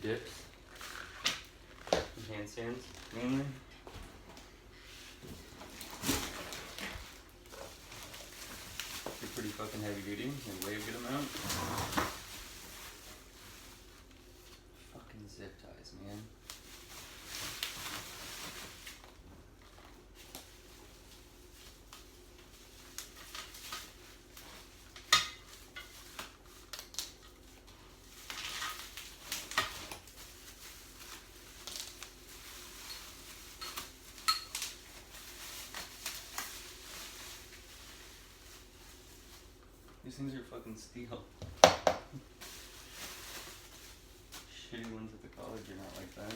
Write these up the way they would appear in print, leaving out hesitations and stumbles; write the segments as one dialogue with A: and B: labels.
A: dips and handstands mainly. They're pretty fucking heavy duty. They weigh a good amount. Fucking zip ties, man. These things are fucking steel. Shitty ones at the college are not like that.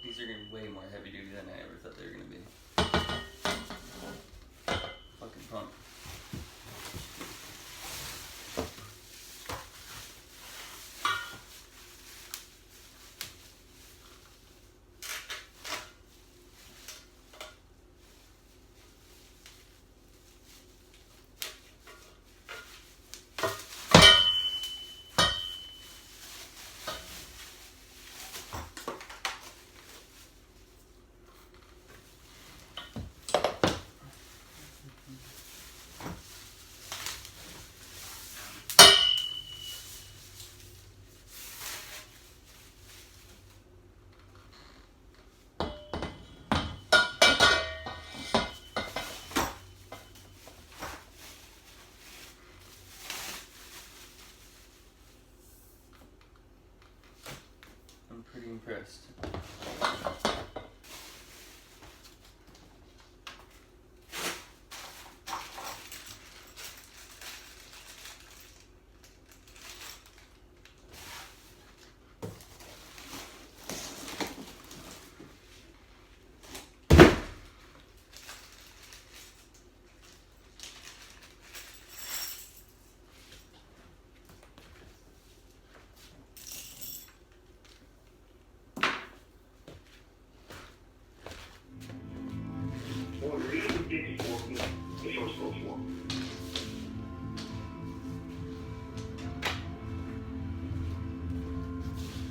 A: These are going to be way more heavy duty than I ever thought they were going to be. Fucking pump. I'm pretty impressed.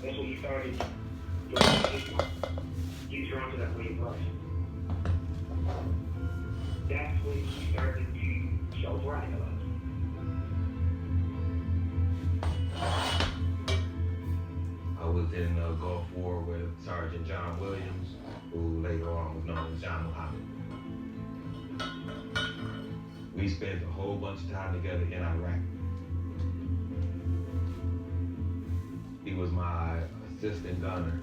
B: That's when you started getting drawn to that way of life. That's when you started to self-write a lot.
C: I was in the Gulf War with Sergeant John Williams, who later on was known as John Muhammad. We spent a whole bunch of time together in Iraq. He was my assistant gunner.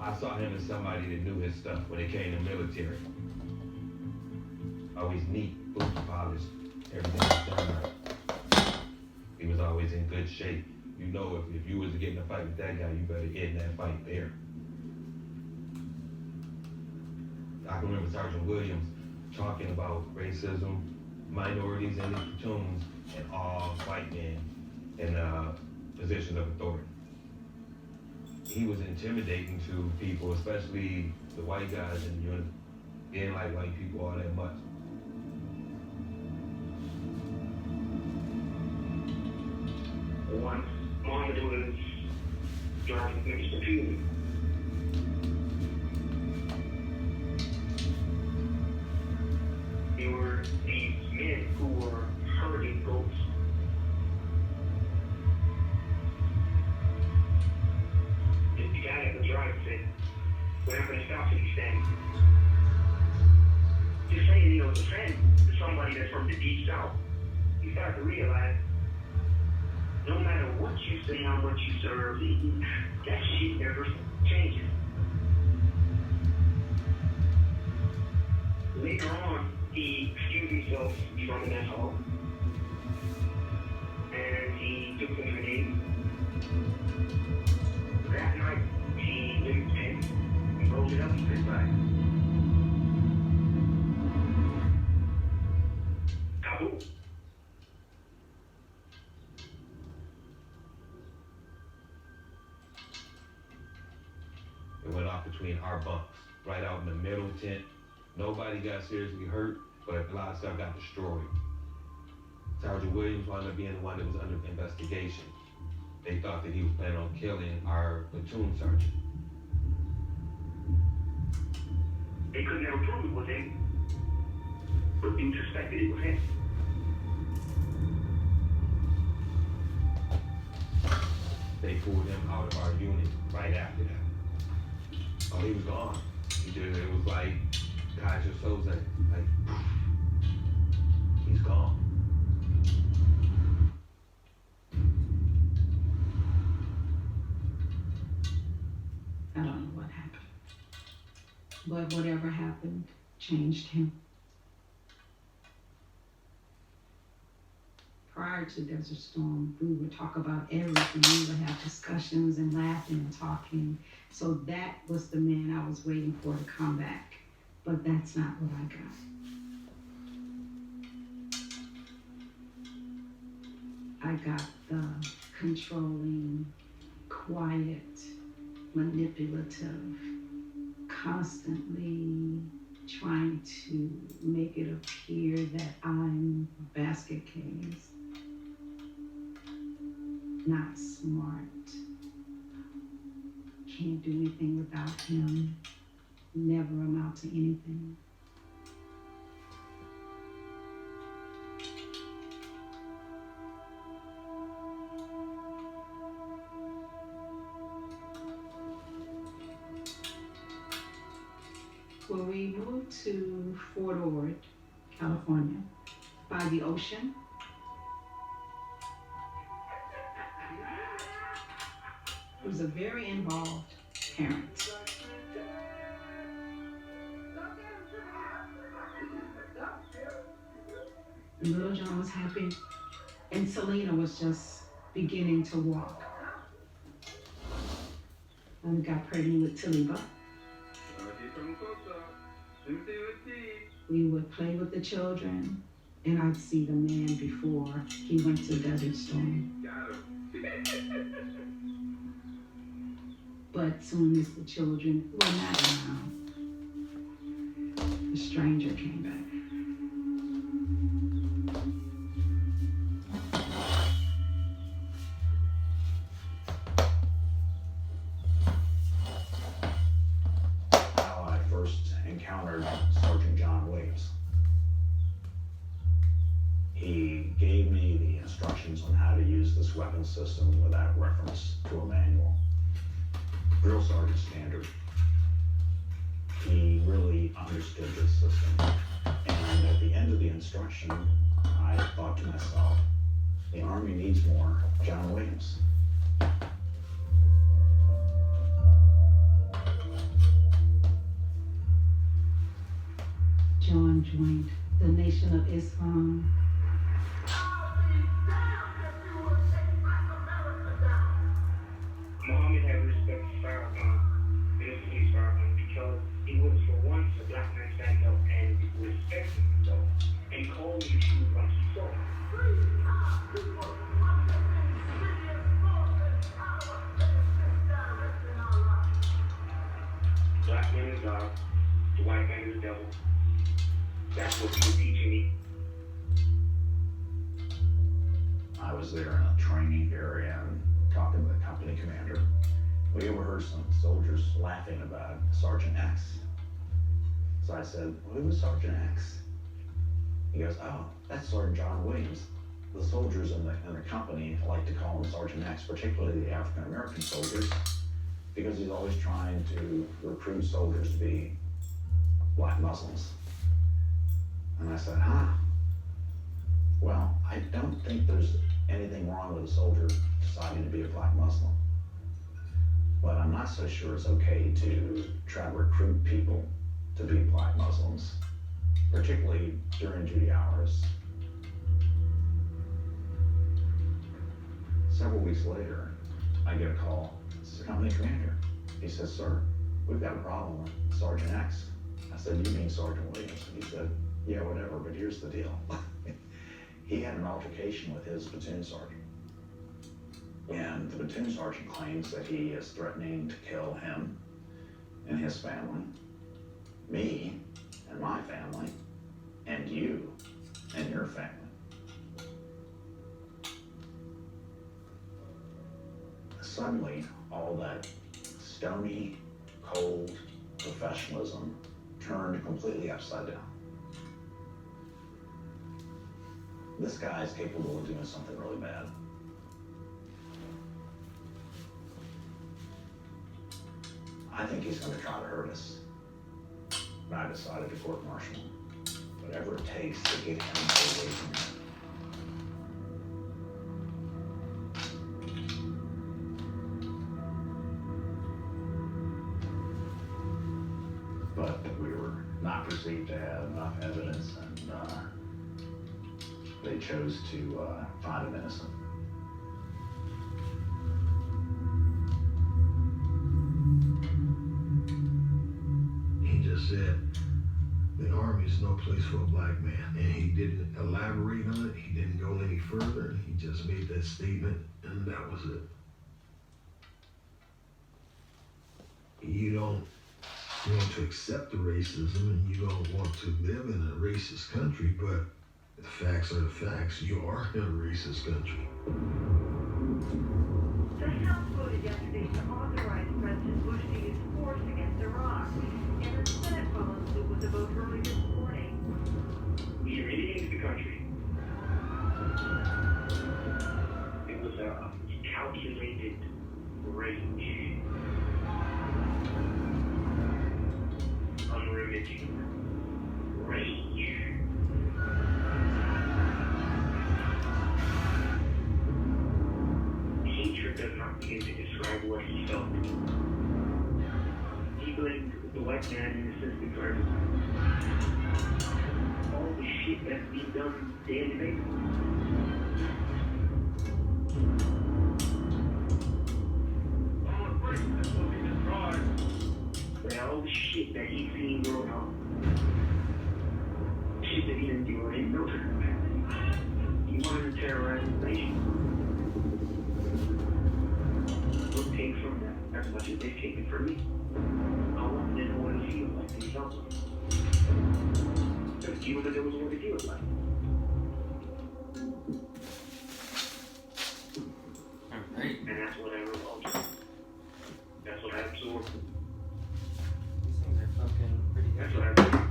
C: I saw him as somebody that knew his stuff when it came to military. Always neat, boots polished, everything was done right. He was always in good shape. You know, if you was to get in a fight with that guy, you better end that fight there. I can remember Sergeant Williams talking about racism, minorities in these platoons, and all white men in positions of authority. He was intimidating to people, especially the white guys in the unit. They didn't like white people all that much.
B: Once Muhammad was driving his computer, We're not going to stop to the extent. Just saying, you know, it's a friend to somebody that's from the deep south. You start to realize, no matter what you say, how much you serve, that shit never changes. Later on, he excused himself from the mess hall, and he took some grenades. That night, he lit his pen, and rolled it up and said bye. Kabul.
C: It went off between our bunks, right out in the middle tent. Nobody got seriously hurt, but a lot of stuff got destroyed. Sergeant Williams wound up being the one that was under investigation. They thought that he was planning on killing our platoon sergeant.
B: They could never prove it was him, but they suspected it was him.
C: They pulled him out of our unit right after that. Oh, he was gone. It was like Kaiser Soozier, like, he's gone.
D: I don't know what happened. But whatever happened changed him. Prior to Desert Storm, we would talk about everything. We would have discussions and laughing and talking. So that was the man I was waiting for to come back. But that's not what I got. I got the controlling, quiet, manipulative, constantly trying to make it appear that I'm a basket case. Not smart. Can't do anything without him. Never amount to anything. When we moved to Fort Ord, California, by the ocean, it was a very involved parent. And little John was happy, and Selena was just beginning to walk. And we got pregnant with Taliba. We would play with the children, and I'd see the man before he went to Desert Storm. But soon as the children were not around, the stranger came back.
E: How I first encountered Sergeant John Williams. He gave me the instructions on how to use this weapon system without reference to a manual. Drill sergeant standard. He really understood this system. And at the end of the instruction, I thought to myself, the Army needs more John Williams.
D: John joined the Nation of Islam.
B: Muhammad had respect for Farrakhan, Minister Farrakhan, because it was for once a black man stand up and respect himself and call him the truth like he saw. Black man is God, the white man is the devil. That's what he was teaching me.
E: I was there in a training area and talking to the company commander. We overheard some soldiers laughing about Sergeant X. So I said, well, who's Sergeant X? He goes, oh, that's Sergeant John Williams. The soldiers in the company like to call him Sergeant X, particularly the African American soldiers. because he's always trying to recruit soldiers to be black Muslims. And I said, well, I don't think there's anything wrong with a soldier deciding to be a black Muslim. But I'm not so sure it's okay to try to recruit people to be black Muslims, particularly during duty hours. Several weeks later, I get a call. It's the company commander. He says, sir, we've got a problem with Sergeant X. I said, you mean Sergeant Williams? And he said, yeah, whatever, but here's the deal. He had an altercation with his platoon sergeant. And the platoon sergeant claims that he is threatening to kill him and his family, me and my family, and you and your family. Suddenly, all that stony, cold professionalism turned completely upside down. This guy is capable of doing something really bad. I think he's going to try to hurt us. And I decided to court-martial him. Whatever it takes to get him away from here. But we were not perceived to have enough evidence, and they chose to find him innocent.
F: He just said the Army is no place for a black man, and he didn't elaborate on it. He didn't go any further. He just made that statement, and that was it. You don't want to accept the racism, and you don't want to live in a racist country, but the facts are the facts. You are in a racist country.
G: The House voted yesterday to authorize President Bush to use force against Iraq, and the Senate followed suit with a vote early this morning.
B: We humiliated the country. It was a calculated rage. Unremitting rage. Hatred does not begin to describe what he felt. He blamed the white man in the system for everything. All the shit that's being done daily basis. All the shit that he's seen growing up. Shit that he didn't do or didn't know. He wanted to terrorize the nation. We'll take from that as much as they've taken from me. I want them to know what it feels like to be something. Because you would know what it feels like.
A: Alright.
B: And that's what I wrote. That's what I absorbed.
A: These things are fucking pretty
B: That's
A: heavy.
B: what I wrote.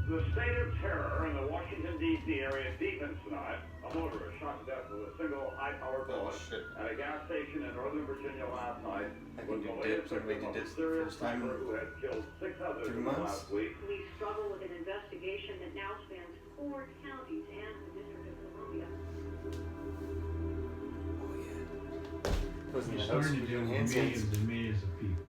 H: The state of terror in the Washington, D.C. area deepens tonight. A motorist shot to death with a single high-powered
A: Oh
H: bullet
A: shit.
H: at a gas station in Northern Virginia last night.
A: I
H: Was
A: can
H: the
A: do
H: latest
A: dips. I've made
H: victim of
A: dips
H: a
A: for the
H: serious
A: first time
H: sniper who had killed 6 others
A: 3
H: in the
A: months.
H: last week.
G: We struggle with an investigation that now spans 4 counties and the District of Columbia.
A: Oh yeah. Wasn't the house
F: Starting
A: you
F: to
A: doing
F: do
A: hand
F: millions
A: sands?
F: and